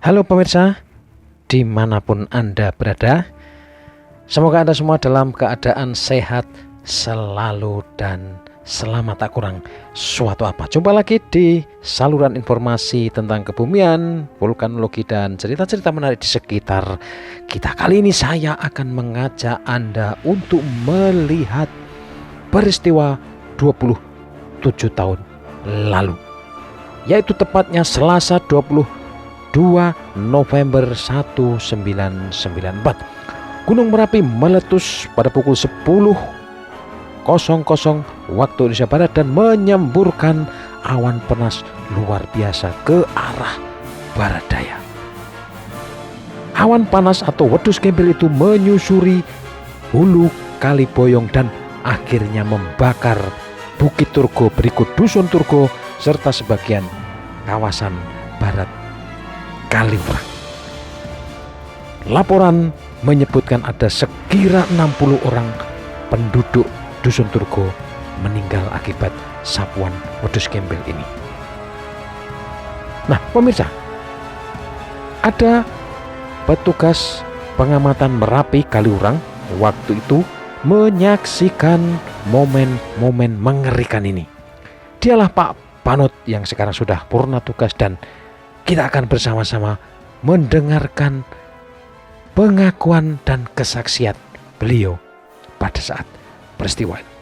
Halo pemirsa, dimanapun Anda berada, semoga Anda semua dalam keadaan sehat selalu dan selamat tak kurang suatu apa. Jumpa lagi di saluran informasi tentang kebumian, vulkanologi dan cerita-cerita menarik di sekitar kita. Kali ini saya akan mengajak Anda untuk melihat peristiwa 27 tahun lalu, yaitu tepatnya Selasa 2 November 1994. Gunung Merapi meletus pada pukul 10.00 waktu Indonesia Barat dan menyemburkan awan panas luar biasa ke arah barat daya. Awan panas atau wedus gembel itu menyusuri hulu Kali Boyong dan akhirnya membakar Bukit Turgo, berikut Dusun Turgo serta sebagian kawasan barat Kaliurang. Laporan menyebutkan ada sekira 60 orang penduduk Dusun Turgo meninggal akibat sapuan wedus gembel ini. Nah, pemirsa, ada petugas pengamatan Merapi Kaliurang waktu itu menyaksikan momen-momen mengerikan ini. Dialah Pak Panut yang sekarang sudah purna tugas, dan kita akan bersama-sama mendengarkan pengakuan dan kesaksian beliau pada saat peristiwa ini.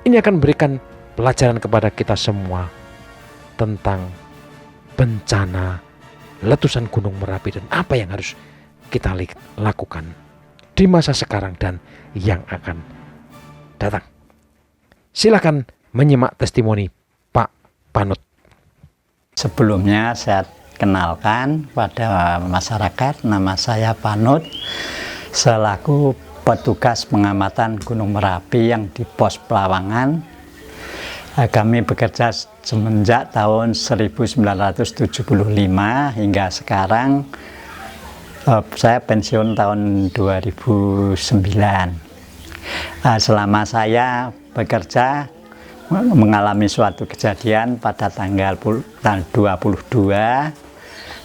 Ini akan memberikan pelajaran kepada kita semua tentang bencana letusan Gunung Merapi dan apa yang harus kita lakukan di masa sekarang dan yang akan datang. Silakan menyimak testimoni Pak Panut. Sebelumnya saya kenalkan pada masyarakat, nama saya Panut selaku petugas pengamatan Gunung Merapi yang di Pos Pelawangan. Kami bekerja semenjak tahun 1975 hingga sekarang. Saya pensiun tahun 2009. Selama saya bekerja mengalami suatu kejadian pada tanggal 22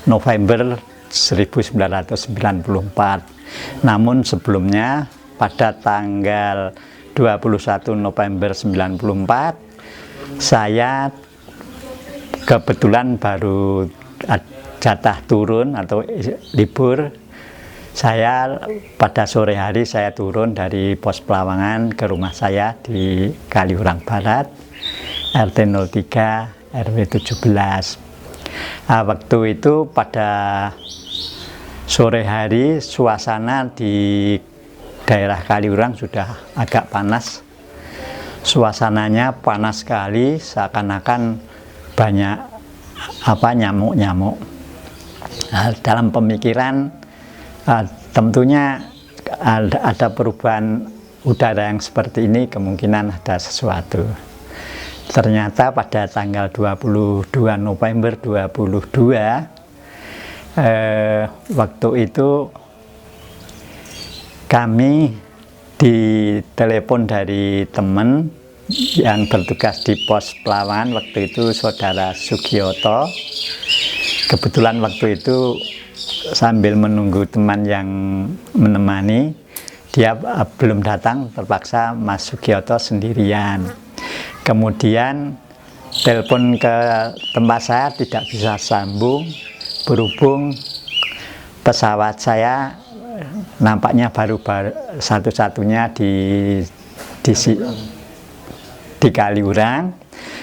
November 1994. Namun sebelumnya pada tanggal 21 November 1994 saya kebetulan baru jatah turun atau libur. Saya pada sore hari saya turun dari Pos Pelawangan ke rumah saya di Kaliurang Barat, RT 03 RW 17. Waktu itu pada sore hari suasana di daerah Kaliurang sudah agak panas. Suasananya panas sekali, seakan-akan banyak nyamuk-nyamuk. Dalam pemikiran tentunya ada perubahan udara yang seperti ini, kemungkinan ada sesuatu. Ternyata pada tanggal 22 November 2022 waktu itu kami ditelepon dari teman yang bertugas di Pos Pelawangan, waktu itu Saudara Sugioto. Kebetulan waktu itu sambil menunggu teman yang menemani, dia belum datang, terpaksa Mas Sugioto sendirian. Kemudian telepon ke tempat saya tidak bisa sambung, berhubung pesawat saya nampaknya baru satu-satunya di Kaliurang,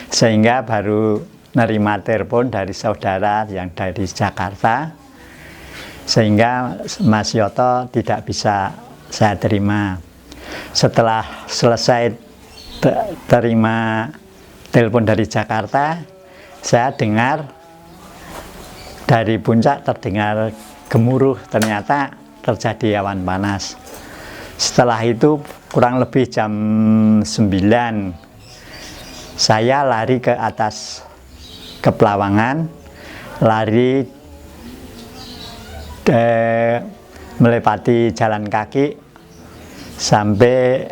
sehingga baru nerima telepon dari saudara yang dari Jakarta, sehingga Mas Yoto tidak bisa saya terima. Setelah selesai terima telepon dari Jakarta, saya dengar dari puncak terdengar gemuruh, ternyata terjadi awan panas. Setelah itu kurang lebih jam 9 saya lari ke atas ke Pelawangan, lari melepati jalan kaki sampai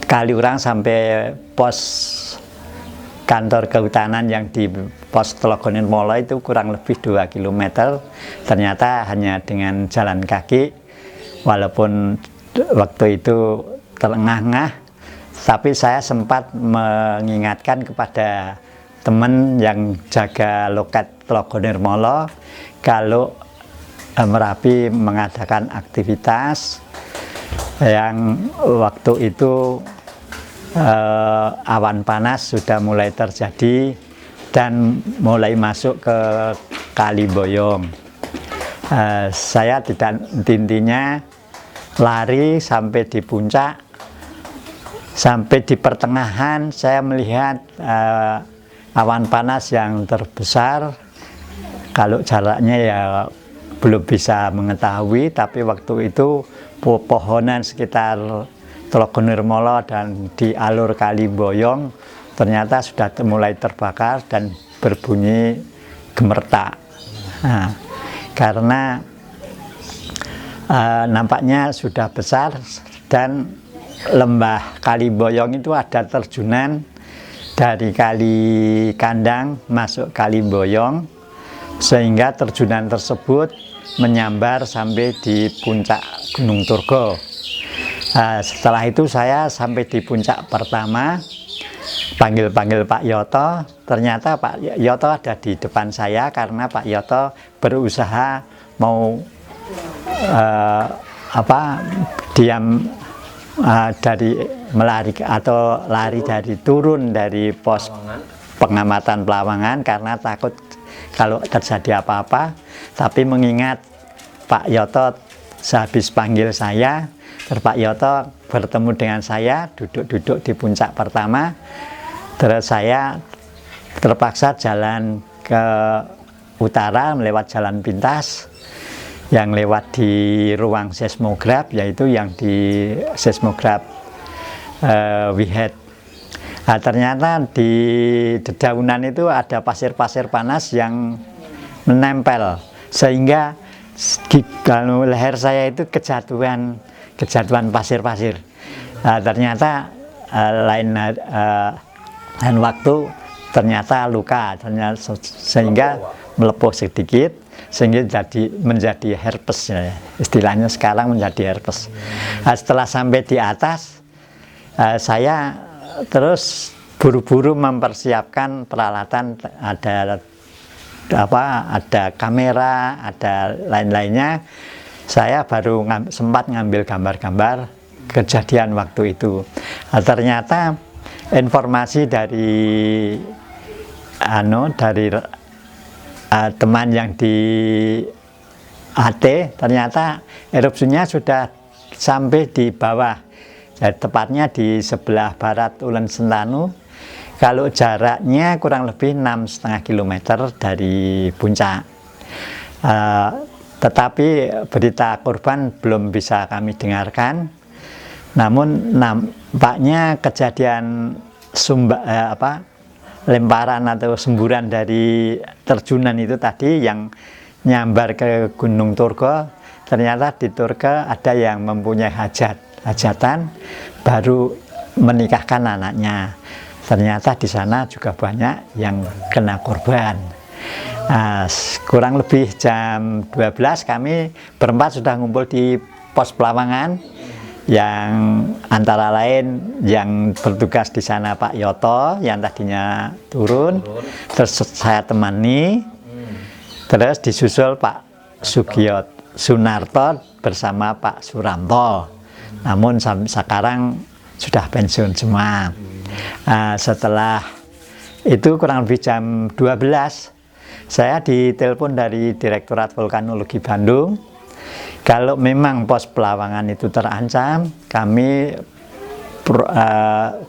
Kaliurang, sampai pos kantor kehutanan yang di pos Telogonirmolo itu kurang lebih 2 km. Ternyata hanya dengan jalan kaki, walaupun waktu itu terengah-engah, tapi saya sempat mengingatkan kepada teman yang jaga loket Telogonirmolo kalau Merapi mengadakan aktivitas yang waktu itu awan panas sudah mulai terjadi dan mulai masuk ke Kali Boyong. Saya tidak intinya lari sampai di puncak, sampai di pertengahan saya melihat awan panas yang terbesar. Kalau jaraknya ya belum bisa mengetahui, tapi waktu itu pepohonan sekitar Telogonirmolo dan di alur Kali Boyong ternyata sudah mulai terbakar dan berbunyi gemertak. Nah, karena nampaknya sudah besar dan lembah Kali Boyong itu ada terjunan dari Kali Kandang masuk Kali Boyong, sehingga terjunan tersebut menyambar sampai di puncak Gunung Turgo. Setelah itu saya sampai di puncak pertama, panggil-panggil Pak Yoto. Ternyata Pak Yoto ada di depan saya karena Pak Yoto berusaha mau diam dari melari atau lari dari turun dari pos pengamatan Pelawangan karena takut kalau terjadi apa-apa. Tapi mengingat Pak Yoto sehabis panggil saya, Pak Yoto bertemu dengan saya, duduk-duduk di puncak pertama, terus saya terpaksa jalan ke utara melewat jalan pintas yang lewat di ruang seismograf, yaitu yang di seismograf Wihed. Nah, ternyata di dedaunan itu ada pasir-pasir panas yang menempel, sehingga kalau leher saya itu kejatuhan pasir-pasir. Ternyata lain waktu ternyata luka, sehingga melepuh sedikit, sehingga menjadi herpes, ya. Istilahnya sekarang menjadi herpes. Setelah sampai di atas, saya terus buru-buru mempersiapkan peralatan, ada kamera, ada lain-lainnya. Saya baru sempat ngambil gambar-gambar kejadian waktu itu. Ternyata informasi dari teman yang di AT, ternyata erupsinya sudah sampai di bawah, tepatnya di sebelah barat Ulen Sentanu. Kalau jaraknya kurang lebih 6,5 km dari puncak. Tetapi berita korban belum bisa kami dengarkan. Namun nampaknya kejadian lemparan atau semburan dari terjunan itu tadi yang nyambar ke Gunung Turgo, ternyata di Turgo ada yang mempunyai hajatan baru menikahkan anaknya. Ternyata di sana juga banyak yang kena korban. Kurang lebih jam 12 kami berempat sudah ngumpul di pos Pelawangan, yang antara lain yang bertugas di sana Pak Yoto yang tadinya turun, terus saya temani, terus disusul Pak Sunarto bersama Pak Suranto. Namun sekarang sudah pensiun semua. Setelah itu kurang lebih jam 12 saya ditelepon dari Direktorat Vulkanologi Bandung. Kalau memang pos Pelawangan itu terancam, kami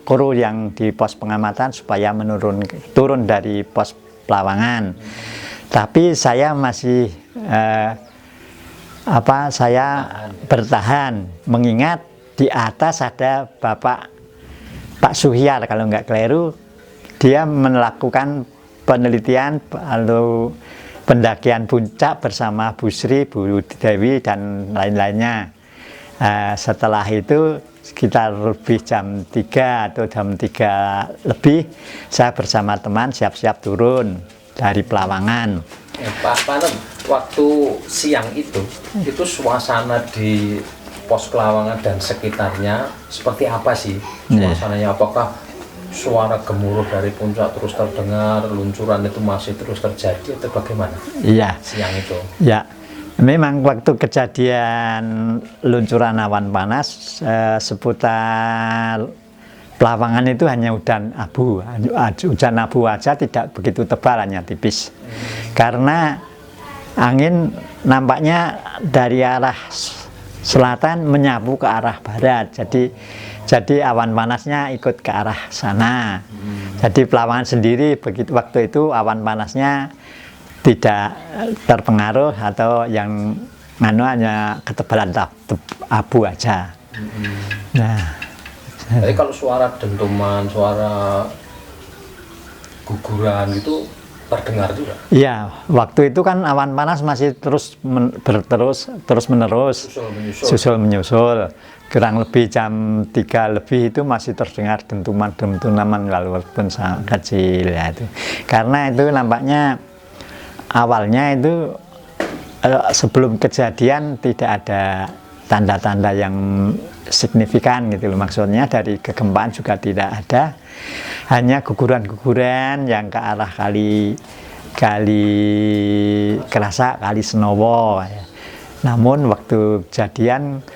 kru yang di pos pengamatan supaya turun dari pos Pelawangan. Tapi saya masih saya bertahan, mengingat di atas ada Pak Suhyar, kalau nggak keliru, dia melakukan penelitian lalu pendakian puncak bersama Bu Sri, Bu Dewi, dan lain-lainnya. Setelah itu sekitar lebih jam 3 atau jam 3 lebih, saya bersama teman siap-siap turun. dari Pelawangan. Pak Panem, waktu siang itu suasana di pos Pelawangan dan sekitarnya seperti apa sih suasananya? Apakah suara gemuruh dari puncak terus terdengar, luncuran itu masih terus terjadi atau bagaimana? Iya. Siang itu. Ya, memang waktu kejadian luncuran awan panas seputar Pelawangan itu hanya hujan abu aja, tidak begitu tebal, hanya tipis. Karena angin nampaknya dari arah selatan menyapu ke arah barat, jadi awan panasnya ikut ke arah sana. Jadi Pelawangan sendiri begitu waktu itu awan panasnya tidak terpengaruh, atau yang hanya ketebalan abu aja. Nah, jadi kalau suara dentuman, suara guguran itu terdengar juga? Iya, waktu itu kan awan panas masih terus menerus, susul menyusul. Kurang lebih jam 3 lebih itu masih terdengar dentuman walaupun sangat kecil ya itu. Karena itu nampaknya awalnya itu sebelum kejadian tidak ada tanda-tanda yang signifikan gitu loh, maksudnya dari kegempaan juga tidak ada, hanya guguran-guguran yang ke arah kali Kerasa, kali Senowo ya. Namun waktu kejadian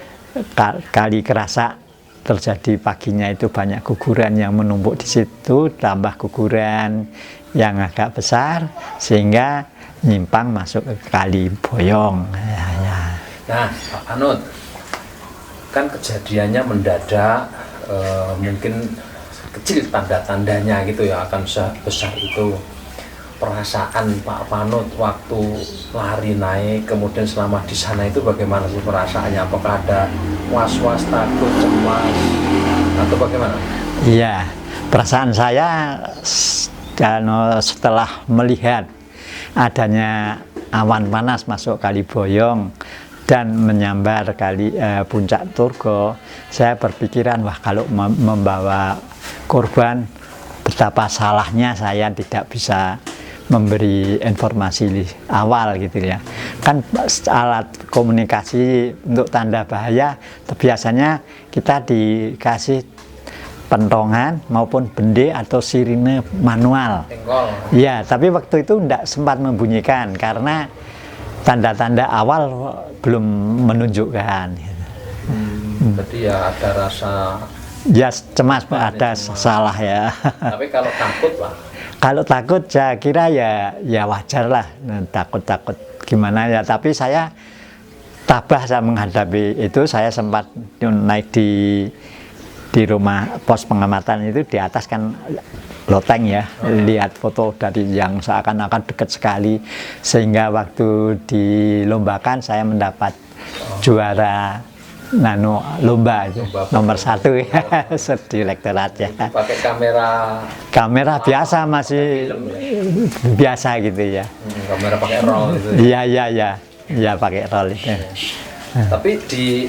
kali Kerasa terjadi paginya itu banyak guguran yang menumpuk di situ, tambah guguran yang agak besar sehingga nyimpang masuk ke Kali Boyong ya. Nah, Pak Panut, kan kejadiannya mendadak, mungkin kecil tanda-tandanya gitu ya, akan besar itu. Perasaan Pak Panut waktu lari naik, kemudian selama di sana itu bagaimana sih perasaannya? Apakah ada was-was, takut, cemas, atau bagaimana? Iya, perasaan saya setelah melihat adanya awan panas masuk Kali Boyong dan menyambar puncak Turgo, saya berpikiran, wah kalau membawa korban, betapa salahnya saya tidak bisa memberi informasi awal gitu ya. Kan alat komunikasi untuk tanda bahaya biasanya kita dikasih pentongan maupun bende atau sirine manual. Ya, tapi waktu itu tidak sempat membunyikan karena tanda-tanda awal belum menunjukkan. Berarti ya ada rasa cemas, ada salah ya. Tapi kalau takut Pak? Kalau takut saya kira ya wajar lah, takut gimana ya. Tapi saya tabah saya menghadapi itu. Saya sempat naik di rumah pos pengamatan itu, di atas kan loteng ya, lihat foto dari yang seakan-akan dekat sekali, sehingga waktu dilombakan saya mendapat juara lomba itu nomor 1 ya di lektorat ya. Pakai kamera biasa, masih biasa gitu ya. Kamera pakai roll gitu. Iya pakai roll itu. Tapi di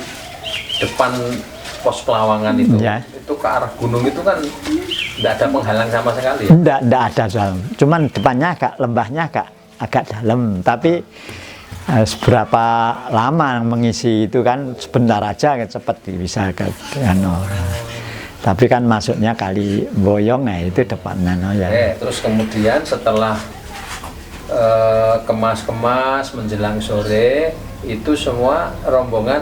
depan pos Pelawangan itu, itu ke arah gunung itu kan tidak ada penghalang sama sekali ya? Tidak ada, cuman depannya lembahnya agak dalam, tapi seberapa lama mengisi itu kan sebentar aja cepat bisa ke tapi kan masuknya Kali Boyong itu depannya ya. Terus kemudian setelah kemas menjelang sore itu semua rombongan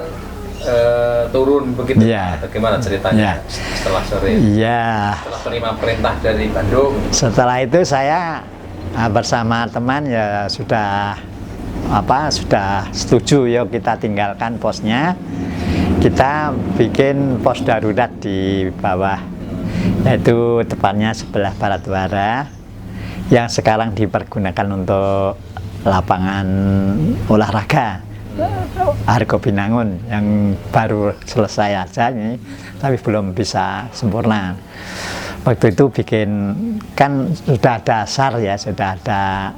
turun begitu ya. Bagaimana ceritanya setelah sore? Iya. Setelah terima perintah dari Bandung. Setelah itu saya bersama teman ya sudah setuju, yuk kita tinggalkan posnya, kita bikin pos darurat di bawah, yaitu tepatnya sebelah Baratwara yang sekarang dipergunakan untuk lapangan olahraga Hargobinangun yang baru selesai aja ini, tapi belum bisa sempurna. Waktu itu bikin, kan sudah ada SAR ya, sudah ada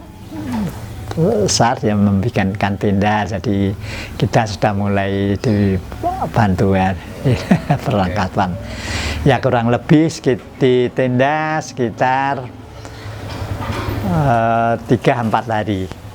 SAR yang membikinkan tenda, jadi kita sudah mulai dibantu ya perlengkapan. Ya kurang lebih di tenda sekitar 3-4 hari.